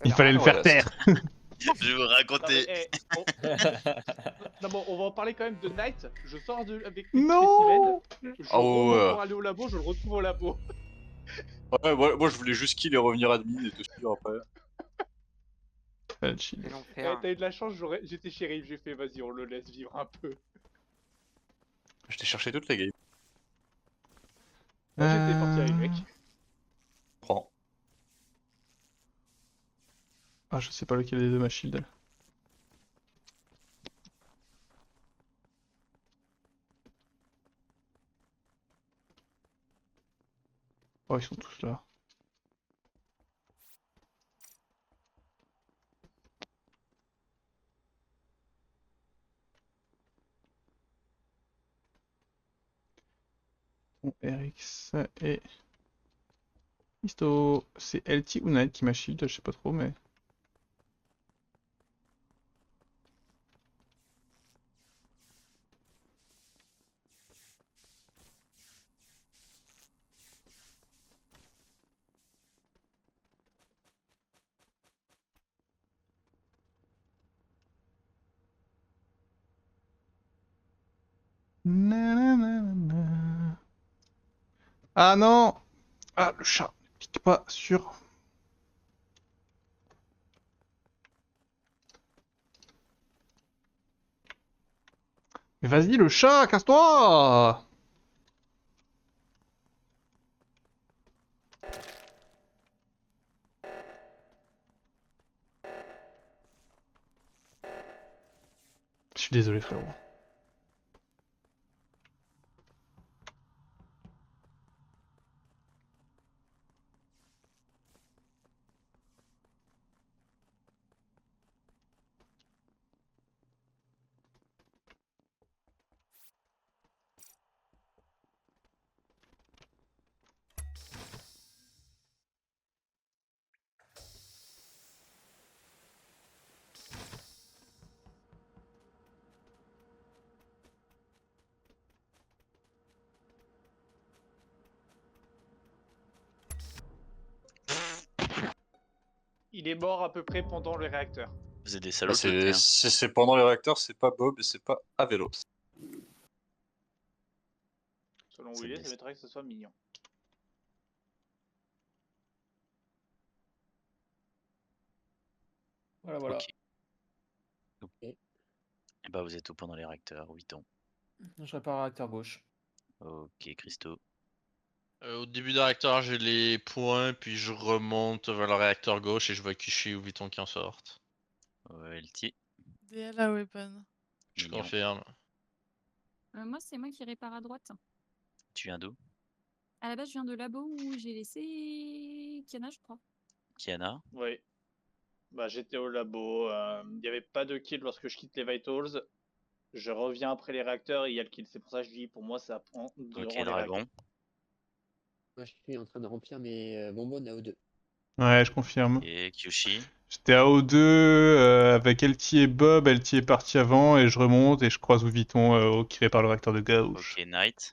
Il fallait le faire taire. Je vais vous raconter. Non, bon, on va en parler quand même de Night. Je sors avec les Non. spécimens, je Oh, remonte ouais. pour aller au labo, je le retrouve au labo. Ouais, moi je voulais juste kill et revenir admin et te suivre après. Chill. C'est Eh, l'enfer. t'as eu de la chance, j'étais shérif, j'ai fait vas-y, on le laisse vivre un peu. Je t'ai cherché toute la game. Moi j'étais parti avec le mec. Prends. Ah, je sais pas lequel des deux ma shield. Elle. Oh, ils sont tous là. Bon, RX et... Histo... C'est LT ou Night qui m'a shield, je sais pas trop, mais... Nananana. Ah non! Ah, le chat ne clique pas sur... Mais vas-y, le chat, casse-toi! Je suis désolé, frérot. Il est mort à peu près pendant le réacteur. Vous êtes des Bah, salauds de côté, hein. c'est pendant les réacteurs, c'est pas Bob et c'est pas Avelos. Selon où C'est il est, des- ça m'étonnerait que ce soit mignon. Voilà, voilà. Ok. Et bah vous êtes où pendant les réacteurs, 8 ans. Je répare le réacteur gauche. Ok, Christo. Au début du réacteur, j'ai les points, puis je remonte vers le réacteur gauche et je vois Kishi ou Vuitton qui en sortent. LT. DL à weapon. Je Mignon. confirme. Moi, c'est moi qui répare à droite. Tu viens d'où? À la base, je viens de labo où j'ai laissé Kiana, je crois. Kiana? Oui. Bah j'étais au labo, il n'y avait pas de kill lorsque je quitte les Vitals. Je reviens après les réacteurs et il y a le kill. C'est pour ça que je dis, pour moi, ça prend durant Ok, les réacteurs. Dragon. Moi, je suis en train de remplir mes bonbonnes à O2. Ouais, je confirme. Et Kyoshi. J'étais à O2 avec LT et Bob. LT est parti avant et je remonte et je croise Vuitton qui répare le réacteur de gauche. Ok, Knight.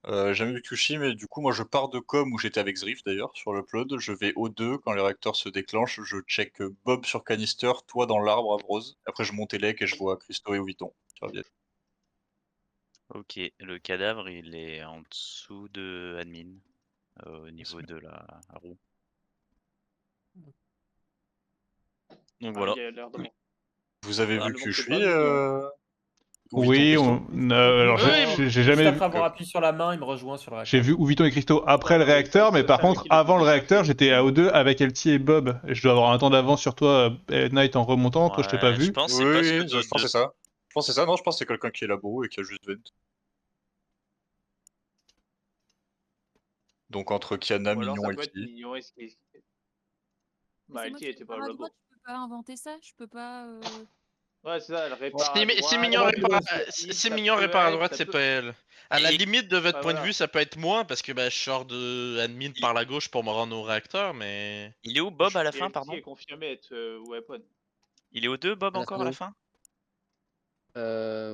J'ai jamais vu Kushi, mais du coup, moi je pars de com où j'étais avec Zrift d'ailleurs, sur le upload. Je vais au 2 quand les réacteurs se déclenchent. Je check Bob sur canister, toi dans l'arbre à Rose. Après, je monte Elec et je vois Christo et Vuitton. Tu reviens. Ok, le cadavre il est en dessous de admin. Au niveau de la roue. Donc voilà. Il y a l'air de bon. Vous avez Ah, vu le que je manque suis pas ou Oui, Vuitton, Christo alors Oui, j'ai Juste jamais vu. après avoir appuyé sur la main, il me rejoint sur le J'ai réacteur. vu Vuitton et Christo après le réacteur, mais par contre, avant le réacteur, j'étais à O2 avec LT et Bob. Et je dois avoir un temps d'avance sur toi, Night, en remontant. Toi, je t'ai pas Ouais, je vu. pense que Oui, c'est pas ce oui, que je pense que c'est ça. Je pense que c'est ça, non, je pense que c'est quelqu'un qui est labo et qui a juste vent. Donc entre Kiana, Ou alors Mignon ça et peut être LT. mignon et Mais Bah, c'est moi LT qui était pas répare au à labo. droite, je peux pas inventer ça, je peux pas. Ouais, c'est ça, elle répare à Si droite. Mignon répare, si si Mignon répare à droite, c'est pas elle. À la Et- limite de votre Ouais, point de voilà. vue, ça peut être moi parce que bah, je sors de admin par la gauche pour me rendre au réacteur, mais. Il est où Bob à la fin, LT pardon? est confirmé être weapon. Il est au 2 Bob À la encore fin, à la oui. fin?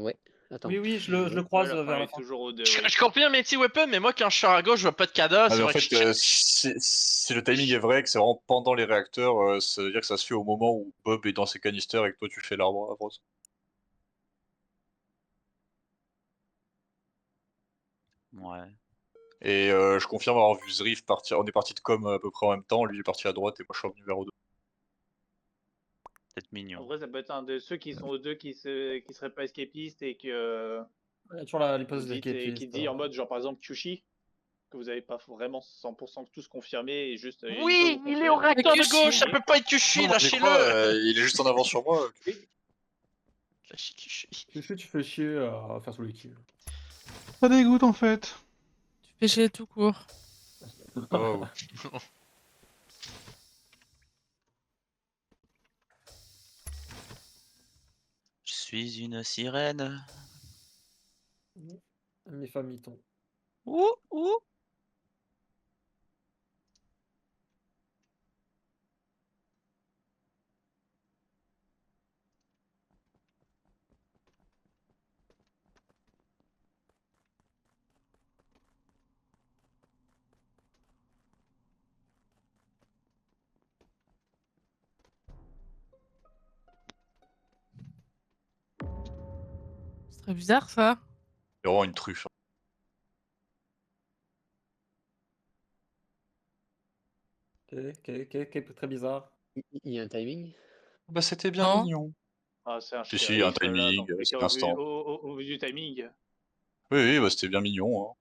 Ouais. Attends. Oui, je le croise Ouais, vers il la est fin. toujours au 2. Je comprends mes petits weapons, mais moi quand je suis à gauche, je vois pas de cadavre. Ah, C'est mais en vrai que fait, je check. si le timing est vrai, que c'est vraiment pendant les réacteurs, ça veut dire que ça se fait au moment où Bob est dans ses canisters et que toi tu fais l'arbre à Rose. Ouais. Et je confirme avoir vu Zrif partir. On est parti de com à peu près en même temps. Lui il est parti à droite et moi je suis revenu vers O2. Peut-être En mignon. vrai, ça peut être un de ceux qui sont au 2 qui seraient pas escapistes et que Il y a toujours vous l'hypothèse dites et qui d'escapiste. dit en mode genre par exemple Kyushi que vous avez pas vraiment 100% tous confirmé et juste il peut Oui, vous il est au confirmer. réacteur de Kushi. gauche, ça peut pas être Kushi, Non, moi, j'y crois, lâchez-le. il est juste en avance sur moi. Lâchez Kushi. Tu fais chier à faire sous les kills. Ça dégoûte en fait. Tu fais chier tout court. Oh. Je suis une sirène. Mes familles-tons. Ouh, ouh. C'est très bizarre ça. C'est vraiment une truffe. Ok, très bizarre. Il y a un timing. Bah c'était bien Non. mignon. Ah, c'est un Si, un chérisme là, dans timing, tous les c'est cas, l'instant. au vu du timing. Oui, bah c'était bien mignon. Hein.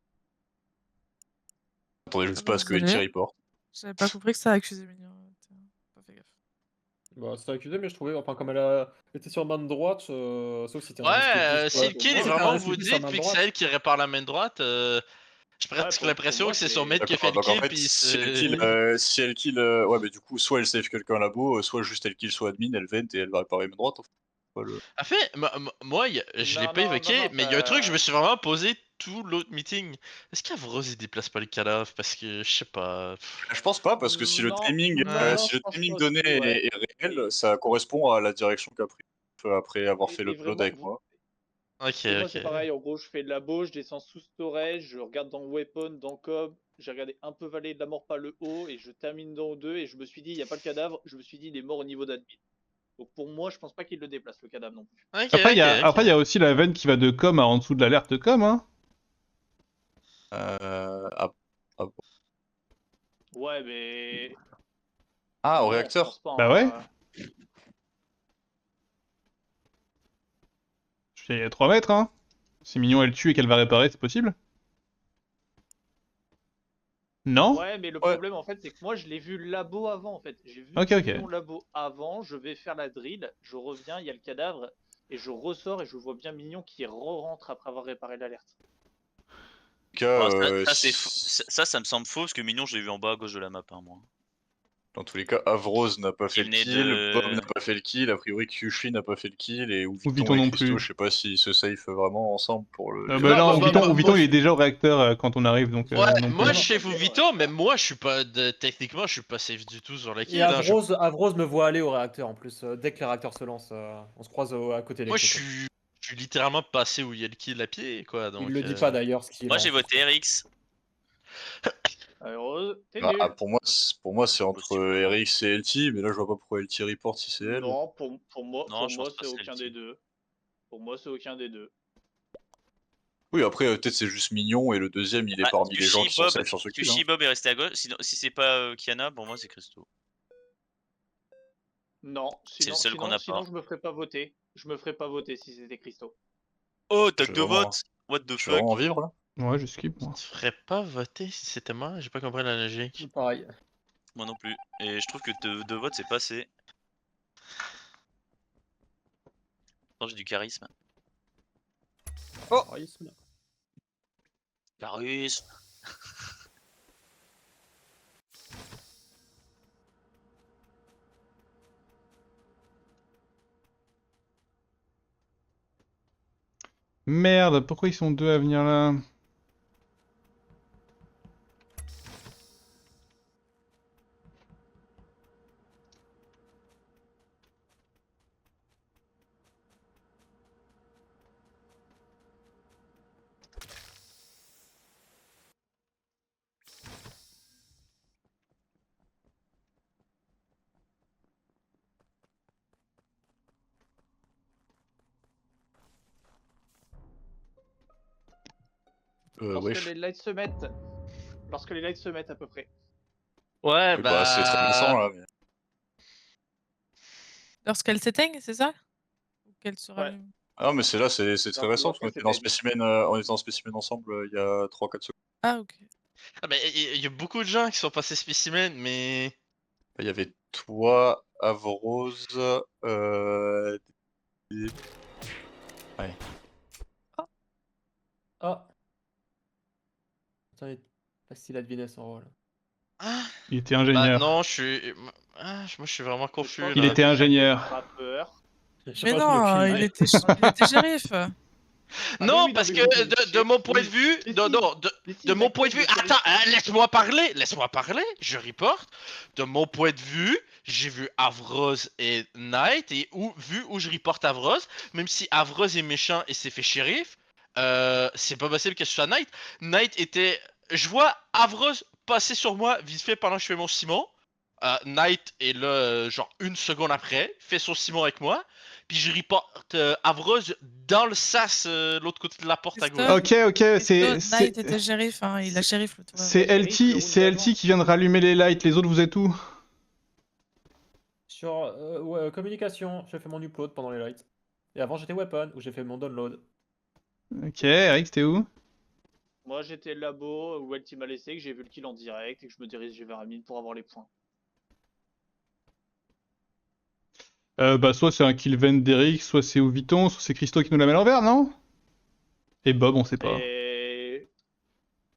Attendez juste pas à ce que Désolé. LT report. J'avais pas compris que ça accusait mignon. Tiens, pas fait gaffe. Bah, c'était accusé, mais je trouvais, enfin, comme elle était sur main droite, sauf si c'était un Ouais, escapiste. si le kill est Si c'était vraiment un vous escapiste sur dites, main puis que droite. c'est elle qui répare la main droite, j'ai presque pour l'impression moi, que c'est son c'est- mate qui a fait le Donc en kill, fait, puis si elle c'est... kill, Oui. ouais, mais du coup, soit elle save quelqu'un là-bas, soit juste elle kill, soit admin, elle vent et elle va réparer main droite. En fait. Pas le- En fait, moi, je l'ai Non, pas non, non, évoqué, non, mais il y a un truc, je me t'as. suis vraiment posé tout l'autre meeting. Est-ce qu'Avrose il déplace pas le cadavre? Parce que, je sais pas... Je pense pas, parce que Non, non, Ouais. non, si je le pense timing pas donné aussi, ouais. est réel, ça correspond à la direction qu'a pris après avoir fait Et l'upload vraiment, avec moi. Ok, et moi, c'est ok. pareil. En gros, je fais de la labo, je descends sous storage, je regarde dans weapon, dans cob. J'ai regardé un peu Vallée de la Mort, pas le haut, et je termine dans O2. Et je me suis dit, il n'y a pas le cadavre. Je me suis dit, il est mort au niveau d'admin. Donc pour moi, je pense pas qu'il le déplace, le cadavre non plus. Ok, Après, ok, il y ok. a aussi la veine qui va de com à en dessous de l'alerte de com, hein. Ah, ah, Ouais, mais. au Non, je réacteur. pense pas. Bah ouais. Hein. Je suis à 3 mètres, hein. Si Mignon elle tue et qu'elle va réparer, c'est possible? Non? Ouais, mais le Ouais. problème en fait, c'est que moi je l'ai vu labo avant en fait. J'ai vu Ok, ok. Mignon labo avant, je vais faire la drill, je reviens, il y a le cadavre, et je ressors et je vois bien Mignon qui re-rentre après avoir réparé l'alerte. En tout cas, Bon, ça me semble faux parce que Mignon, je l'ai vu en bas à gauche de la map, hein, moi. dans tous les cas, Avrose n'a pas fait Il le venait kill, Bob de. n'a pas fait le kill, a priori Kyushi n'a pas fait le kill, et Ou Ouviton Viton et non Christo, plus. je sais pas s'ils se safe vraiment ensemble pour le. Bah Non, non, bah, Viton, moi, il est déjà au réacteur quand on arrive, donc Ouais, non moi plus. je Non, sais ok, vous ouais. Vito, mais moi je suis pas techniquement je suis pas safe du tout sur la Et kill. Hein. Avrose me voit aller au réacteur en plus. Dès que les réacteurs se lancent, on se croise à côté Moi électrique. je suis littéralement passé où il y a le kill à pied quoi. Il Donc, le dit pas d'ailleurs ce qu'il Moi, a en j'ai source. voté RX. Heureuse, t'es Bah, nul. pour moi c'est entre Possiblement. RX et LT, mais là je vois pas pourquoi LT report si c'est elle. Non, Non, je pense pas c'est que c'est aucun LT. des deux. Pour moi, c'est aucun des deux. Oui, après peut-être c'est juste mignon et le deuxième il est Ah, parmi les gens qui sont safe sur ce kill. Hein. Kyushi Bob est resté à gauche. Sinon, si c'est pas Kiana, pour moi, c'est Christo. Non, C'est le seul qu'on n'a pas. sinon je me ferais pas voter. Je me ferais pas voter si c'était Christo. Oh, Je t'as vais que deux vraiment, votes. What the je vais fuck? vraiment vivre là. Ouais, je skip, moi. je ferais pas voter si c'était moi. J'ai pas compris la logique. Pareil. Moi non plus. Et je trouve que deux votes, c'est pas assez. Attends, j'ai du charisme. Charisme. Charisme. Merde, pourquoi ils sont deux à venir là? Lorsque wesh. les lights se mettent. Lorsque les lights se mettent à peu près. Ouais, Oui, bah, c'est très récent là. Mais... Lorsqu'elle s'éteigne, c'est ça? Ou qu'elle se Ouais. rallume? Ah non, mais c'est très récent parce qu'on était dans s'éteigne. spécimen, on était en spécimen ensemble il y a 3-4 secondes. Ah, ok. Ah, mais il y a beaucoup de gens qui sont passés spécimen, mais. Il y avait toi, Avrose, et- ouais. Ah. Putain, il est facile à deviner son rôle. Ah, Il était bah ingénieur. non, je suis. Ah, moi je suis vraiment confus Il là. était ingénieur. Rappeur. Je Mais pense non, qu'il a il aucune idée. était shérif. Ah Non, oui, oui, parce non, que mais oui, de mon point de oui. vue, Mais non, si. non, Mais si, de mon point de vue, Michael, le attends, shérif. laisse-moi parler, je reporte. De mon point de vue, j'ai vu Avrose et Knight, et vu où je reporte Avrose, même si Avrose est méchant et s'est fait shérif, c'est pas possible que ce soit Knight. Knight était, je vois Avrose passer sur moi vite fait pendant que je fais mon Simon. Knight est là, genre une seconde après, fait son Simon avec moi. Puis je reporte Avrose dans le sas, l'autre côté de la porte à gauche. Christophe, Ok, Knight était shérif, hein. Il a shérif le tour. c'est shérif, LT, le round qui vient de rallumer les lights. Les autres, vous êtes où? Sur ouais, communication, j'ai fait mon upload pendant les lights. Et avant, j'étais weapon, où j'ai fait mon download. Ok, Eric, t'es où? Moi j'étais labo où elle m'a laissé, que j'ai vu le kill en direct et que je me dirigeais vers Amine pour avoir les points. Bah, soit c'est un kill Ven d'Eric, soit c'est Ouviton, soit c'est Christo qui nous la met à l'envers, non? Et Bob, on sait pas.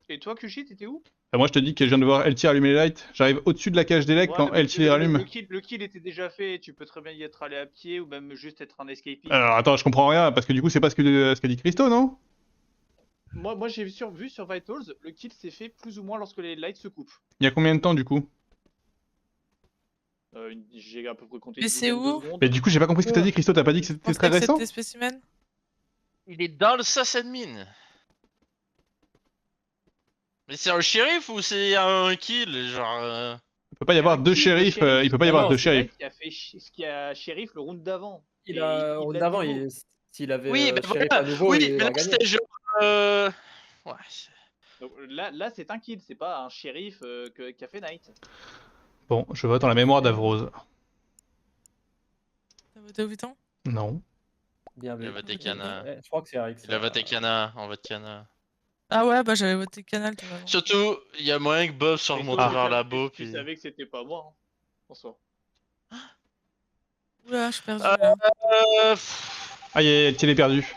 Et toi, Kushi, t'étais où? Moi, je te dis que je viens de voir LT allumer les lights. J'arrive au-dessus de la cage d'Elec quand mais LT les rallume. le kill était déjà fait, tu peux très bien y être allé à pied ou même juste être un escapiste. Alors, attends, je comprends rien, parce que du coup, c'est pas ce qu'a dit Christo, non? Moi j'ai vu sur Vitals, le kill s'est fait plus ou moins lorsque les lights se coupent. Il y a combien de temps, du coup? J'ai à peu près compté Mais une c'est dizaine de où? secondes. Mais du coup, j'ai pas compris ce que t'as dit, Christo. T'as pas dit que Je c'était pensais très que récent? c'était spécimen. Il est dans le sas admin. Mais c'est un shérif ou c'est un kill, genre. Il peut pas y avoir deux shérifs. Il peut pas y avoir deux shérifs. Qui a fait ce qui a shérif le round d'avant. Il a, au round d'avant, s'il avait Oui, mais shérif voilà. à nouveau, Oui, il mais là aurait gagné. c'était genre. Ouais. Donc là c'est un kill, c'est pas un shérif qui a fait Knight. Bon, je vote en la mémoire d'Avrose. T'as voté au Vuitton? Non. Bien Il a vu. voté Kana. Je crois que c'est Eric. Il a voté Kana, on vote Kana. Ah ouais, bah j'avais voté Canal tout à l'heure. Surtout, il y a moyen que Bob soit remonté vers la boue. Tu savais que c'était pas moi, hein, en soi. Oula, je suis perdu là. Aïe, aïe, elle est perdue.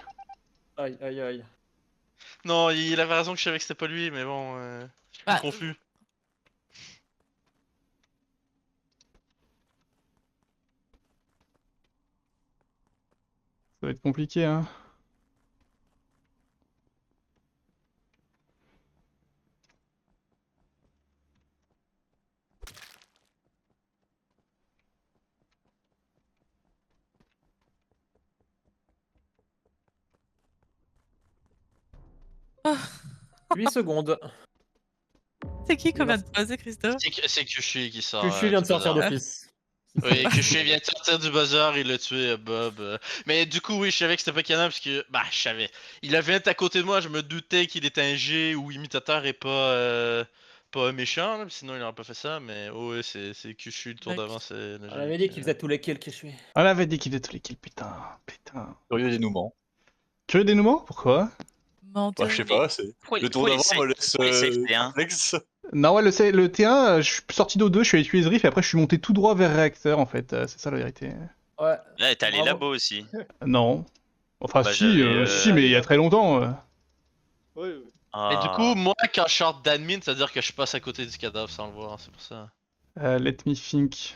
Aïe, aïe, aïe. Non, il avait raison que je savais que c'était pas lui, mais bon, je suis Bah, confus. Ça va être compliqué, hein. Ah. 8 secondes. C'est qui qu'on vient de poser, Christophe? C'est Kushi qui sort. Kushi vient de du sortir bazar. d'office. Oui, Kushi vient de sortir du bazar, il a tué Bob. Mais du coup, oui, je savais que c'était pas Kana parce que. Bah, je savais. Il avait été à côté de moi, je me doutais qu'il était un G ou imitateur et pas. Pas méchant, là, sinon il aurait pas fait ça, mais oh, ouais, c'est Kushi, le tour d'avant, c'est. On avait dit qu'il faisait tous les kills que je suis. On avait dit qu'il faisait tous les kills, putain. Putain. Curieux dénouement. Curieux dénouement? Pourquoi? Bah, je sais pas, c'est. Le tour d'avant me laisse perplexe. Non, ouais, le T1, je suis sorti d'O2, je suis allé tuer Zrif et après je suis monté tout droit vers réacteur en fait. C'est ça la vérité. Ouais. Là, t'es allé Bravo. labo aussi. Non. Enfin, Bah, si, j'avais, si, mais il y a très longtemps. Oui, oui. Et du coup, moi, quand je sors d'admin, ça veut dire que je passe à côté du cadavre sans le voir, c'est pour ça. Let me think.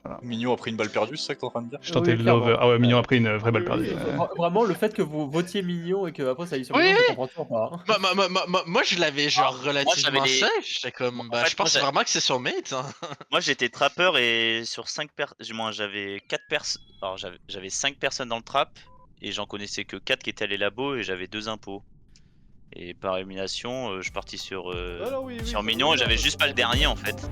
Voilà. Mignon a pris une balle perdue, c'est ça que t'es en train de dire? Je tentais Oui, le love. clairement. Ah ouais, Mignon a pris une vraie balle Oui, perdue. Vraiment, le fait que vous votiez Mignon et que après ça aille sur Oui, Mignon, oui. je comprends toujours pas. hein. Moi, je l'avais genre relativement j'avais les- safe, j'étais comme. En Bah, fait, je pense moi, vraiment que c'est son mate. Hein. Moi j'étais trappeur et sur 5 personnes, moins j'avais 4 personnes, alors j'avais 5 personnes dans le trap et j'en connaissais que 4 qui étaient allés labo et j'avais 2 impôts. Et par élimination, je suis parti sur Ah non, oui, sur oui, Mignon et oui, j'avais oui, juste oui. pas le dernier en fait.